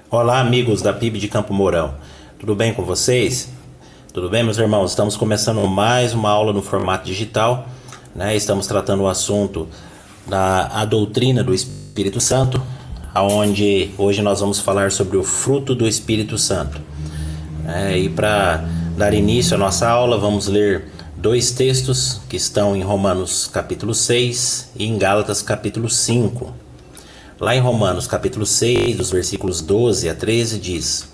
Olá, amigos da PIB de Campo Mourão. Tudo bem com vocês? Tudo bem, meus irmãos? Estamos começando mais uma aula no formato digital, né? Estamos tratando o assunto da doutrina do Espírito Santo, onde hoje nós vamos falar sobre o fruto do Espírito Santo. E para dar início à nossa aula, vamos ler dois textos que estão em Romanos capítulo 6 e em Gálatas capítulo 5. Lá em Romanos capítulo 6, dos versículos 12 a 13, diz: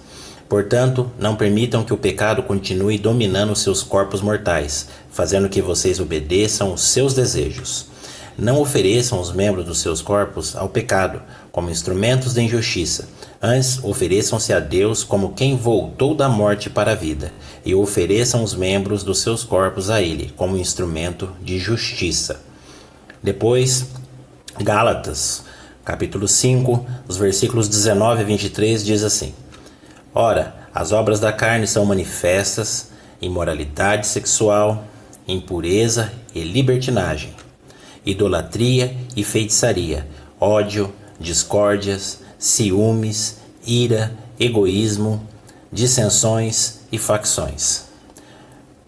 Portanto, não permitam que o pecado continue dominando seus corpos mortais, fazendo que vocês obedeçam os seus desejos. Não ofereçam os membros dos seus corpos ao pecado, como instrumentos de injustiça. Antes, ofereçam-se a Deus como quem voltou da morte para a vida, e ofereçam os membros dos seus corpos a Ele, como instrumento de justiça. Depois, Gálatas capítulo 5, os versículos 19 a 23, diz assim: Ora, as obras da carne são manifestas: imoralidade sexual, impureza e libertinagem, idolatria e feitiçaria, ódio, discórdias, ciúmes, ira, egoísmo, dissensões e facções,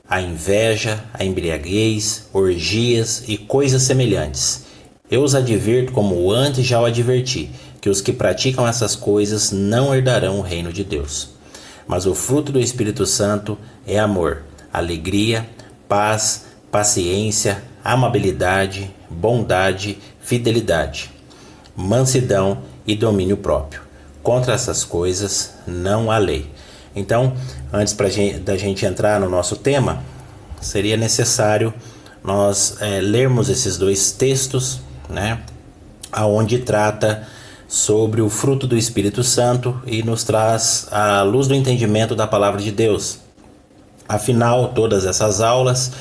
a inveja, a embriaguez, orgias e coisas semelhantes. Eu os advirto como antes já o adverti, que os que praticam essas coisas não herdarão o reino de Deus. Mas o fruto do Espírito Santo é amor, alegria, paz, paciência, amabilidade, bondade, fidelidade, mansidão e domínio próprio. Contra essas coisas não há lei. Então, antes da gente entrar no nosso tema, seria necessário nós lermos esses dois textos, né, aonde trata sobre o fruto do Espírito Santo e nos traz a luz do entendimento da palavra de Deus. Afinal, todas essas aulas,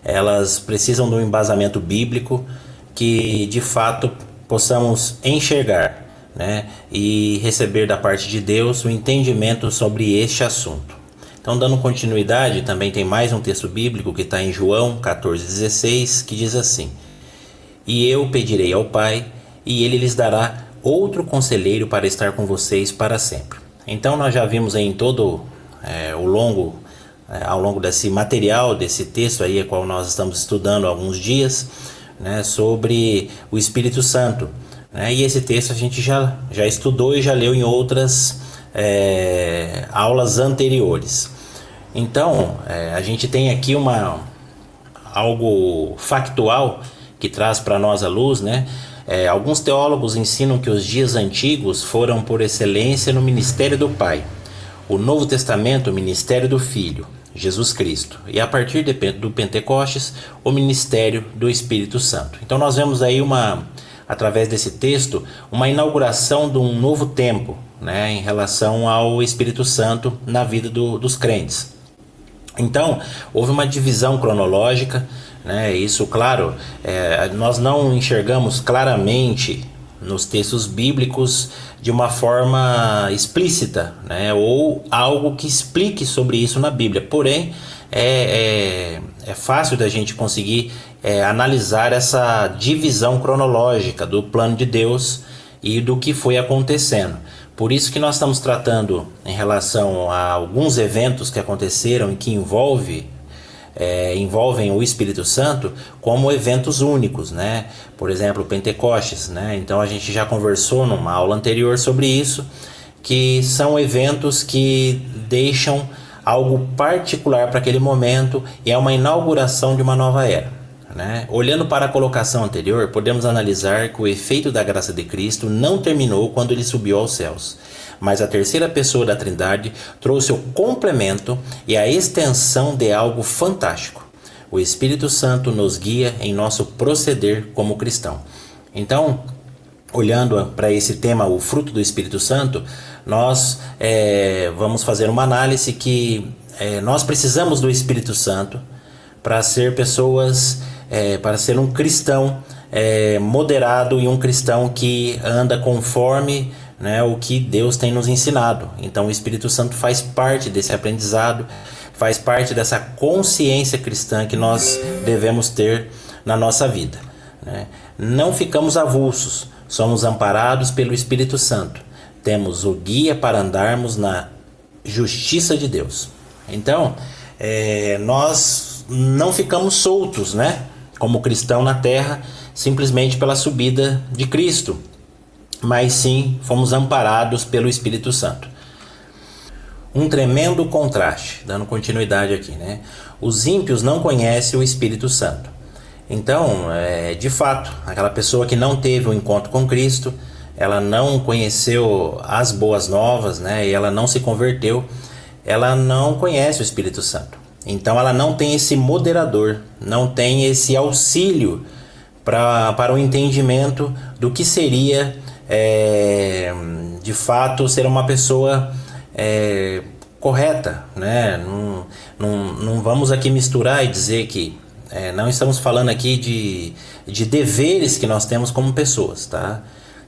elas precisam de um embasamento bíblico que de fato possamos enxergar, né, e receber da parte de Deus o entendimento sobre este assunto. Então, dando continuidade, também tem mais um texto bíblico que está em João 14,16, que diz assim: E eu pedirei ao Pai, e Ele lhes dará outro conselheiro para estar com vocês para sempre. Então, nós já vimos aí em todo ao longo desse material, desse texto aí, a qual nós estamos estudando há alguns dias, né, sobre o Espírito Santo. Né, e esse texto a gente já estudou e já leu em outras aulas anteriores. Então, a gente tem aqui algo factual que traz para nós a luz, né? Alguns teólogos ensinam que os dias antigos foram por excelência no ministério do Pai, o Novo Testamento, o ministério do Filho, Jesus Cristo, e a partir do Pentecostes, o ministério do Espírito Santo. Então nós vemos aí através desse texto, uma inauguração de um novo tempo, né, em relação ao Espírito Santo na vida dos crentes. Então, houve uma divisão cronológica, né? Isso, claro, nós não enxergamos claramente nos textos bíblicos de uma forma explícita, né? Ou algo que explique sobre isso na Bíblia. Porém, é fácil da gente conseguir analisar essa divisão cronológica do plano de Deus e do que foi acontecendo. Por isso que nós estamos tratando em relação a alguns eventos que aconteceram e que envolvem o Espírito Santo como eventos únicos, né? Por exemplo, Pentecostes, né? Então a gente já conversou numa aula anterior sobre isso, que são eventos que deixam algo particular para aquele momento e é uma inauguração de uma nova era. Né? Olhando para a colocação anterior, podemos analisar que o efeito da graça de Cristo não terminou quando ele subiu aos céus, mas a terceira pessoa da Trindade trouxe o complemento e a extensão de algo fantástico. O Espírito Santo nos guia em nosso proceder como cristão. Então, olhando para esse tema, o fruto do Espírito Santo, nós vamos fazer uma análise que nós precisamos do Espírito Santo para ser pessoas, para ser um cristão moderado e um cristão que anda conforme, né, o que Deus tem nos ensinado. Então o Espírito Santo faz parte desse aprendizado, faz parte dessa consciência cristã que nós devemos ter na nossa vida. Né? Não ficamos avulsos, somos amparados pelo Espírito Santo. temos o guia para andarmos na justiça de Deus. Então, nós não ficamos soltos, né, como cristão na terra, simplesmente pela subida de Cristo, mas sim fomos amparados pelo Espírito Santo. Um tremendo contraste, dando continuidade aqui, né? Os ímpios não conhecem o Espírito Santo. Então, de fato, aquela pessoa que não teve um encontro com Cristo, ela não conheceu as boas novas, né? E ela não se converteu, ela não conhece o Espírito Santo. Então, ela não tem esse moderador, não tem esse auxílio para o entendimento do que seria, de fato, ser uma pessoa correta, né? Não vamos aqui misturar e dizer que não estamos falando aqui de deveres que nós temos como pessoas, tá?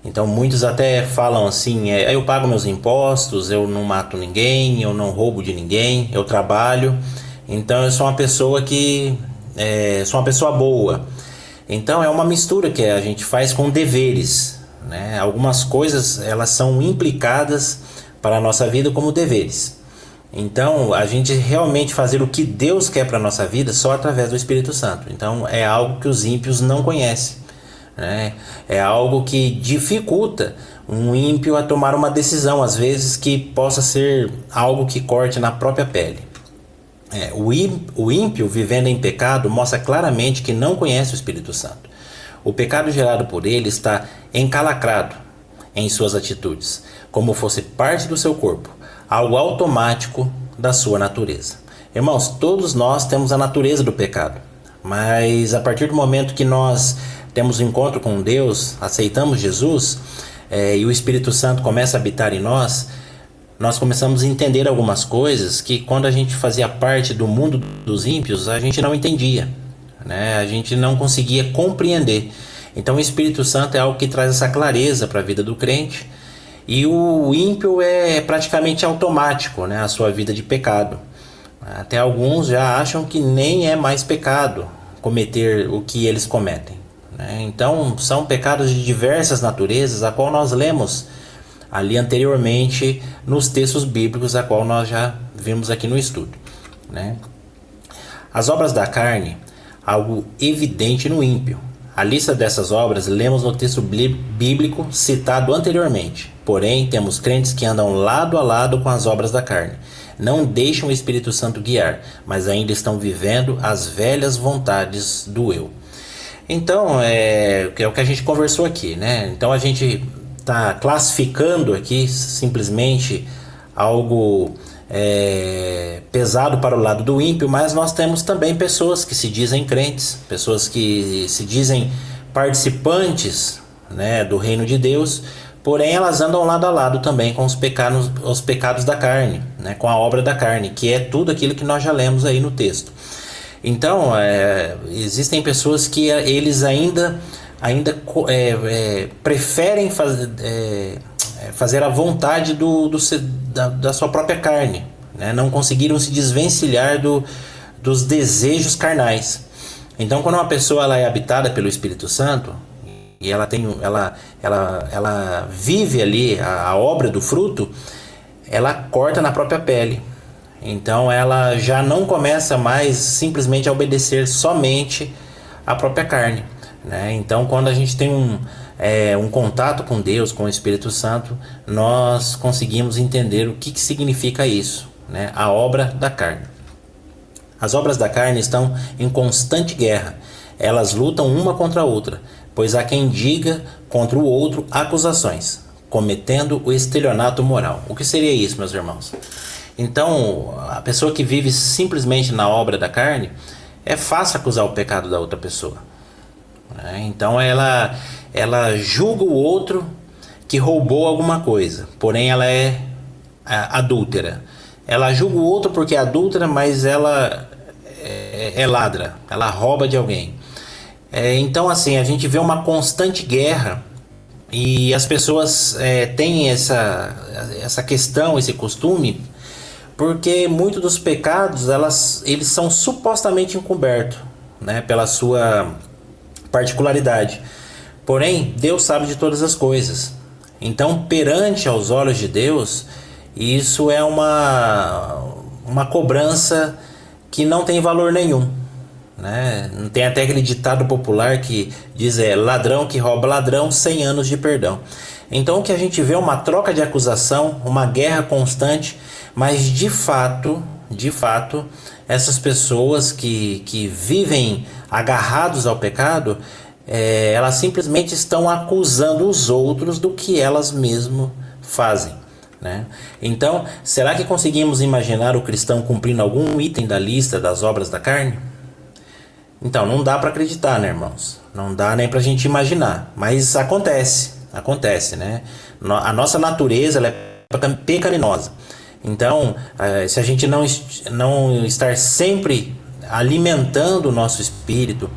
Então muitos até falam assim, eu pago meus impostos, eu não mato ninguém, eu não roubo de ninguém, eu trabalho, então eu sou uma pessoa sou uma pessoa boa. Então é uma mistura que a gente faz com deveres, né? Algumas coisas elas são implicadas para a nossa vida como deveres. Então a gente realmente fazer o que Deus quer para a nossa vida só através do Espírito Santo. Então é algo que os ímpios não conhecem, né? É algo que dificulta um ímpio a tomar uma decisão, às vezes que possa ser algo que corte na própria pele. O ímpio vivendo em pecado mostra claramente que não conhece o Espírito Santo. O pecado gerado por ele está encalacrado em suas atitudes, como fosse parte do seu corpo, algo automático da sua natureza. Irmãos, todos nós temos a natureza do pecado, mas a partir do momento que nós temos um encontro com Deus, aceitamos Jesus, e o Espírito Santo começa a habitar em nós, nós começamos a entender algumas coisas que quando a gente fazia parte do mundo dos ímpios, a gente não entendia, né? A gente não conseguia compreender. Então o Espírito Santo é algo que traz essa clareza para a vida do crente, e o ímpio é praticamente automático, né? A sua vida de pecado. Até alguns já acham que nem é mais pecado cometer o que eles cometem, né? Então são pecados de diversas naturezas, a qual nós lemos ali anteriormente nos textos bíblicos, a qual nós já vimos aqui no estudo, né? As obras da carne, algo evidente no ímpio. A lista dessas obras lemos no texto bíblico citado anteriormente. Porém, temos crentes que andam lado a lado com as obras da carne. Não deixam o Espírito Santo guiar, mas ainda estão vivendo as velhas vontades do eu. Então, é o que a gente conversou aqui, né? Então a gente está classificando aqui simplesmente algo pesado para o lado do ímpio, mas nós temos também pessoas que se dizem crentes, pessoas que se dizem participantes, né, do reino de Deus, porém elas andam lado a lado também com os pecados da carne, né, com a obra da carne, que é tudo aquilo que nós já lemos aí no texto. Então, existem pessoas que eles ainda preferem fazer a vontade da sua própria carne, né? Não conseguiram se desvencilhar dos desejos carnais. Então, quando uma pessoa ela é habitada pelo Espírito Santo e ela vive ali a obra do fruto, ela corta na própria pele. Então ela já não começa mais simplesmente a obedecer somente à própria carne, né? Então quando a gente tem um contato com Deus, com o Espírito Santo, nós conseguimos entender o que significa isso, né? A obra da carne. As obras da carne estão em constante guerra. Elas lutam uma contra a outra, pois há quem diga contra o outro acusações, cometendo o estelionato moral. O que seria isso, meus irmãos? Então, a pessoa que vive simplesmente na obra da carne, é fácil acusar o pecado da outra pessoa, né? Então ela julga o outro que roubou alguma coisa, porém ela é adúltera. Ela julga o outro porque é adúltera, mas ela é ladra, ela rouba de alguém. Então assim, a gente vê uma constante guerra, e as pessoas têm essa questão, esse costume, porque muitos dos pecados eles são supostamente encobertos, né, pela sua particularidade. Porém, Deus sabe de todas as coisas. Então, perante aos olhos de Deus, isso é uma cobrança que não tem valor nenhum, né? Tem até aquele ditado popular que diz ladrão que rouba ladrão, 100 anos de perdão. Então o que a gente vê é uma troca de acusação, uma guerra constante, mas de fato, essas pessoas que vivem agarrados ao pecado, elas simplesmente estão acusando os outros do que elas mesmas fazem, né? Então, será que conseguimos imaginar o cristão cumprindo algum item da lista das obras da carne? Então, não dá para acreditar, né, irmãos? Não dá nem para a gente imaginar, mas acontece, né? A nossa natureza ela é pecaminosa. Então, se a gente não estar sempre alimentando o nosso espírito,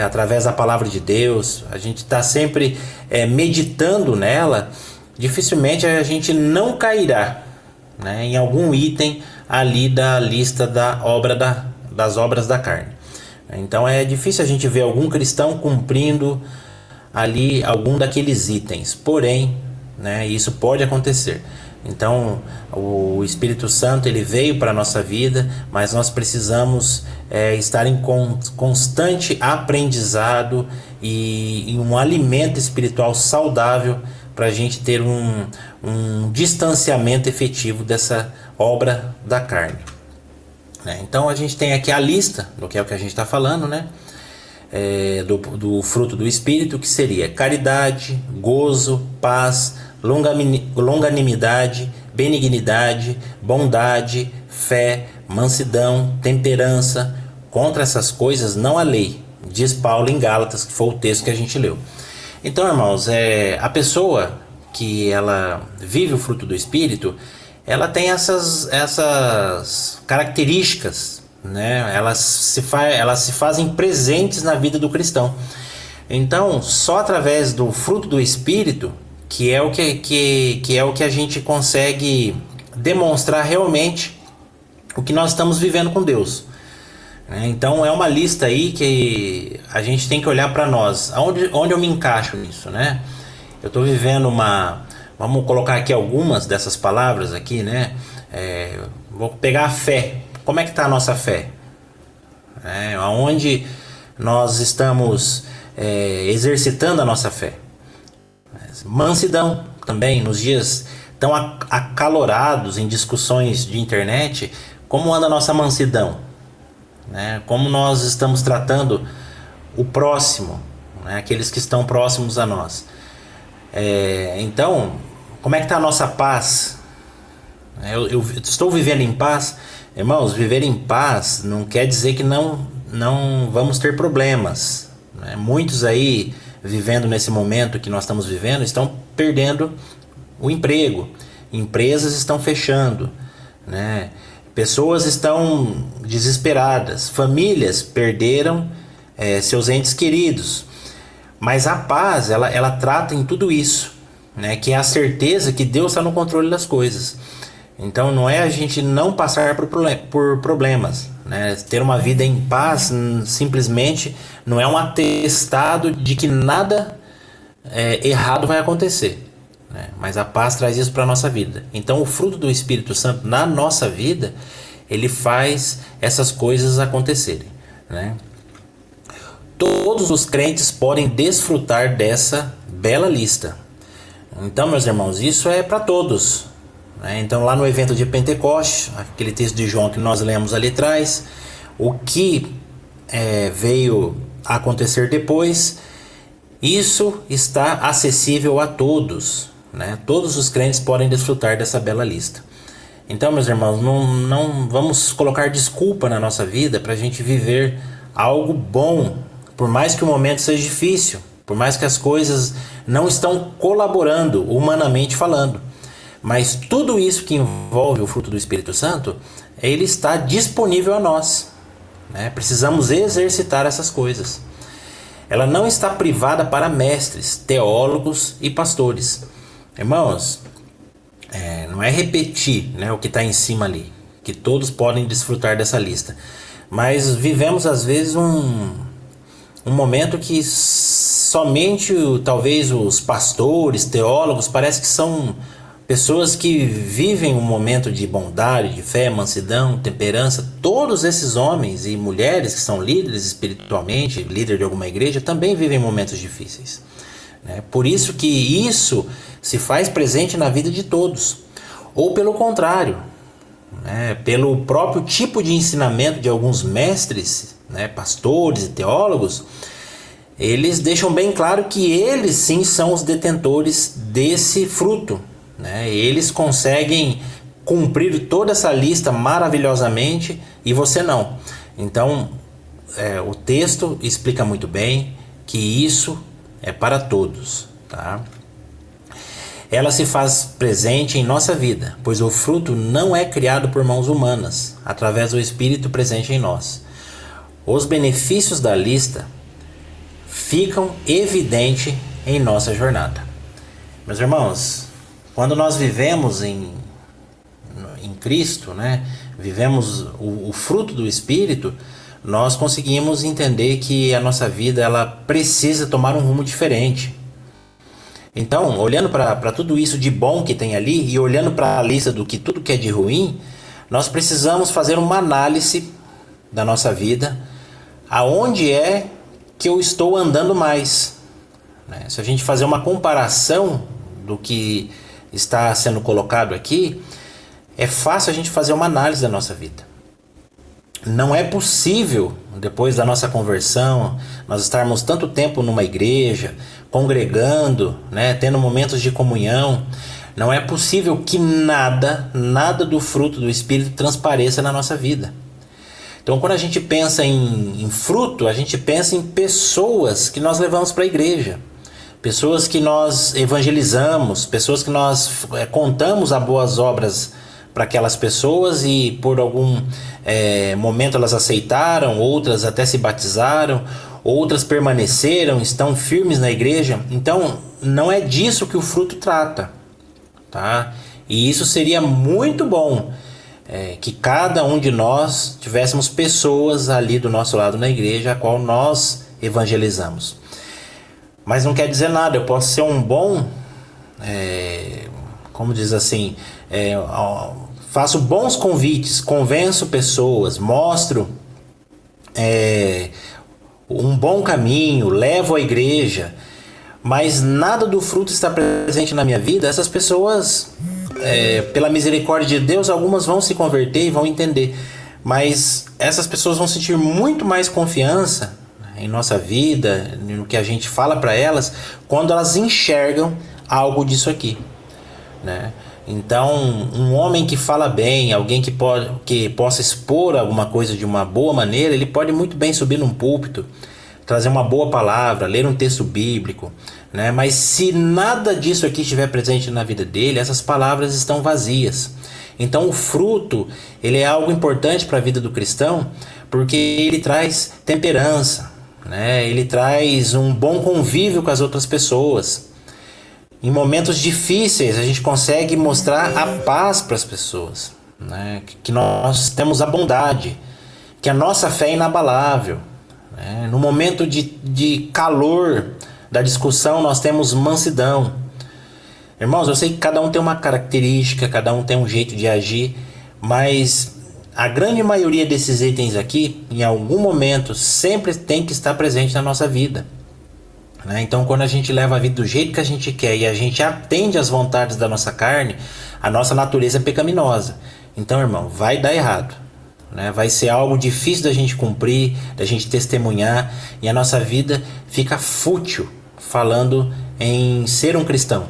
através da palavra de Deus, a gente está sempre meditando nela, dificilmente a gente não cairá, né, em algum item ali da lista das obras da carne. Então é difícil a gente ver algum cristão cumprindo ali algum daqueles itens, porém, né, isso pode acontecer. Então o Espírito Santo ele veio para a nossa vida, mas nós precisamos estar em constante aprendizado e em um alimento espiritual saudável para a gente ter um distanciamento efetivo dessa obra da carne. Então a gente tem aqui a lista do que é o que a gente está falando, né? Do fruto do Espírito, que seria caridade, gozo, paz, longanimidade, benignidade, bondade, fé, mansidão, temperança. Contra essas coisas não há lei, diz Paulo em Gálatas, que foi o texto que a gente leu. Então, irmãos, a pessoa que ela vive o fruto do Espírito, ela tem essas características, né? Elas se fazem presentes na vida do cristão. Então, só através do fruto do Espírito que é o que a gente consegue demonstrar realmente o que nós estamos vivendo com Deus. Então é uma lista aí que a gente tem que olhar para nós. Onde eu me encaixo nisso, né? Eu estou vivendo vamos colocar aqui algumas dessas palavras aqui, né? Vou pegar a fé. Como é que está a nossa fé? Aonde nós estamos exercitando a nossa fé? Mansidão também, nos dias tão acalorados em discussões de internet, como anda a nossa mansidão? Como nós estamos tratando o próximo, aqueles que estão próximos a nós? Então, como é que está a nossa paz? Eu estou vivendo em paz? Irmãos, viver em paz não quer dizer que não vamos ter problemas, Muitos aí, vivendo nesse momento que nós estamos vivendo, estão perdendo o emprego, empresas estão fechando, pessoas estão desesperadas, famílias perderam seus entes queridos. Mas a paz, ela trata em tudo isso, que é a certeza que Deus está no controle das coisas. Então não é a gente não passar por problemas, Ter uma vida em paz simplesmente não é um atestado de que nada errado vai acontecer, Mas a paz traz isso para a nossa vida. Então o fruto do Espírito Santo na nossa vida, ele faz essas coisas acontecerem, Todos os crentes podem desfrutar dessa bela lista. Então, meus irmãos, isso é para todos. Então, lá no evento de Pentecostes, aquele texto de João que nós lemos ali atrás, o que veio a acontecer depois, isso está acessível a todos. Todos os crentes podem desfrutar dessa bela lista. Então, meus irmãos, não vamos colocar desculpa na nossa vida para a gente viver algo bom. Por mais que o momento seja difícil, por mais que as coisas não estão colaborando humanamente falando, mas tudo isso que envolve o fruto do Espírito Santo, ele está disponível a nós, Precisamos exercitar essas coisas. Ela não está privada para mestres, teólogos e pastores. Irmãos, não é repetir, o que está em cima ali, que todos podem desfrutar dessa lista, mas vivemos às vezes um momento que somente talvez os pastores, teólogos, parece que são pessoas que vivem um momento de bondade, de fé, mansidão, temperança. Todos esses homens e mulheres que são líderes espiritualmente, líder de alguma igreja, também vivem momentos difíceis, né? Por isso que isso se faz presente na vida de todos. Ou pelo contrário, né? Pelo próprio tipo de ensinamento de alguns mestres, né? Pastores e teólogos, eles deixam bem claro que eles sim são os detentores desse fruto, né? Eles conseguem cumprir toda essa lista maravilhosamente e você não. Então, o texto explica muito bem que isso é para todos, tá? Ela se faz presente em nossa vida, pois o fruto não é criado por mãos humanas, através do Espírito presente em nós. Os benefícios da lista ficam evidentes em nossa jornada. Meus irmãos, quando nós vivemos em Cristo, né, vivemos o fruto do Espírito, nós conseguimos entender que a nossa vida ela precisa tomar um rumo diferente. Então, olhando para tudo isso de bom que tem ali e olhando para a lista do que tudo que é de ruim, nós precisamos fazer uma análise da nossa vida, aonde é que eu estou andando mais, né? Se a gente fazer uma comparação do que está sendo colocado aqui, é fácil a gente fazer uma análise da nossa vida. Não é possível, depois da nossa conversão, nós estarmos tanto tempo numa igreja, congregando, né, tendo momentos de comunhão. Não é possível que nada do fruto do Espírito transpareça na nossa vida. Então, quando a gente pensa em fruto, a gente pensa em pessoas que nós levamos para a igreja, pessoas que nós evangelizamos, pessoas que nós contamos as boas obras para aquelas pessoas e por algum momento elas aceitaram, outras até se batizaram, outras permaneceram, estão firmes na igreja. Então, não é disso que o fruto trata, tá? E isso seria muito bom, que cada um de nós tivéssemos pessoas ali do nosso lado na igreja, a qual nós evangelizamos. Mas não quer dizer nada, eu posso ser um bom, como diz assim, faço bons convites, convenço pessoas, mostro um bom caminho, levo à igreja, mas nada do fruto está presente na minha vida. Essas pessoas, pela misericórdia de Deus, algumas vão se converter e vão entender, mas essas pessoas vão sentir muito mais confiança em nossa vida, no que a gente fala para elas, quando elas enxergam algo disso aqui, né? Então, um homem que fala bem, alguém que possa expor alguma coisa de uma boa maneira, ele pode muito bem subir num púlpito, trazer uma boa palavra, ler um texto bíblico, né? Mas se nada disso aqui estiver presente na vida dele, essas palavras estão vazias. Então, o fruto, ele é algo importante para a vida do cristão, porque ele traz temperança, né? Ele traz um bom convívio com as outras pessoas. Em momentos difíceis, a gente consegue mostrar a paz para as pessoas, né? Que nós temos a bondade, que a nossa fé é inabalável, né? No momento de calor da discussão, nós temos mansidão. Irmãos, eu sei que cada um tem uma característica, cada um tem um jeito de agir, mas a grande maioria desses itens aqui, em algum momento, sempre tem que estar presente na nossa vida. Então, quando a gente leva a vida do jeito que a gente quer e a gente atende às vontades da nossa carne, a nossa natureza é pecaminosa. Então, irmão, vai dar errado, né? Vai ser algo difícil da gente cumprir, da gente testemunhar, e a nossa vida fica fútil falando em ser um cristão,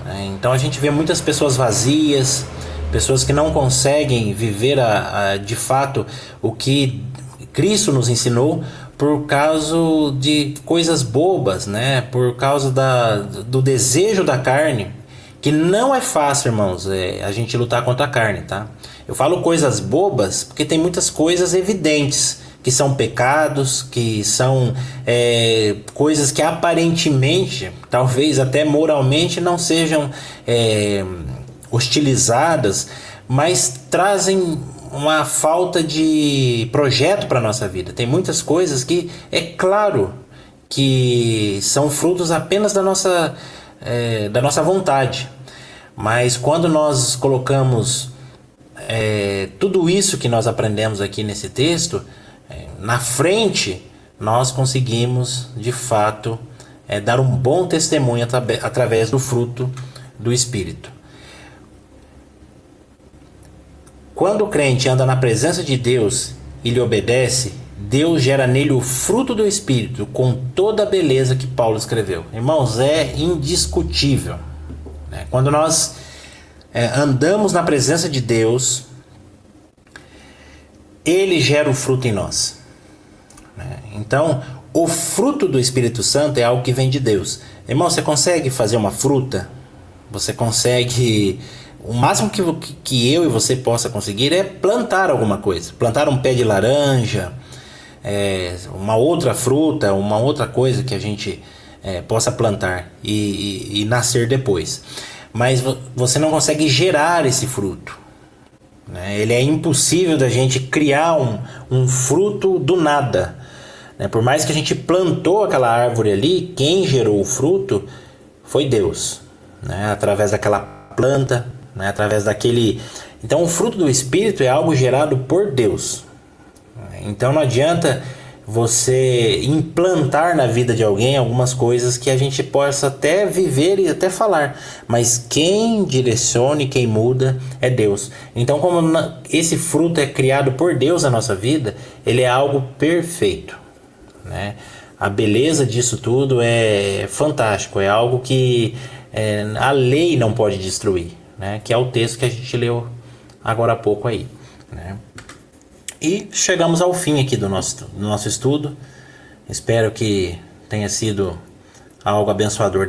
né? Então, a gente vê muitas pessoas vazias, pessoas que não conseguem viver de fato o que Cristo nos ensinou, por causa de coisas bobas, né? Por causa do desejo da carne, que não é fácil, irmãos, a gente lutar contra a carne, tá? Eu falo coisas bobas porque tem muitas coisas evidentes, que são pecados, que são coisas que aparentemente, talvez até moralmente, não sejam hostilizadas, mas trazem uma falta de projeto para a nossa vida. Tem muitas coisas que é claro que são frutos apenas da nossa vontade. Mas quando nós colocamos tudo isso que nós aprendemos aqui nesse texto na frente, nós conseguimos de fato dar um bom testemunho através do fruto do Espírito. Quando o crente anda na presença de Deus e lhe obedece, Deus gera nele o fruto do Espírito com toda a beleza que Paulo escreveu. Irmãos, é indiscutível, né? Quando nós andamos na presença de Deus, Ele gera o fruto em nós, né? Então, o fruto do Espírito Santo é algo que vem de Deus. Irmão, você consegue fazer uma fruta? Você consegue... O máximo que eu e você possa conseguir é plantar alguma coisa. Plantar um pé de laranja, uma outra fruta, uma outra coisa que a gente possa plantar e nascer depois. Mas você não consegue gerar esse fruto, né? Ele é impossível da gente criar um fruto do nada, né? Por mais que a gente plantou aquela árvore ali, quem gerou o fruto foi Deus, né? Através daquela planta, né? Através daquele... Então o fruto do Espírito é algo gerado por Deus. Então não adianta você implantar na vida de alguém algumas coisas que a gente possa até viver e até falar, mas quem direciona e quem muda é Deus. Então, como esse fruto é criado por Deus na nossa vida, ele é algo perfeito, né? A beleza disso tudo é fantástico, é algo que a lei não pode destruir, né? Que é o texto que a gente leu agora há pouco aí, né? E chegamos ao fim aqui do nosso estudo. Espero que tenha sido algo abençoador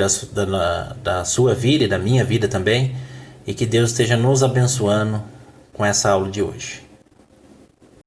da sua vida e da minha vida também. E que Deus esteja nos abençoando com essa aula de hoje.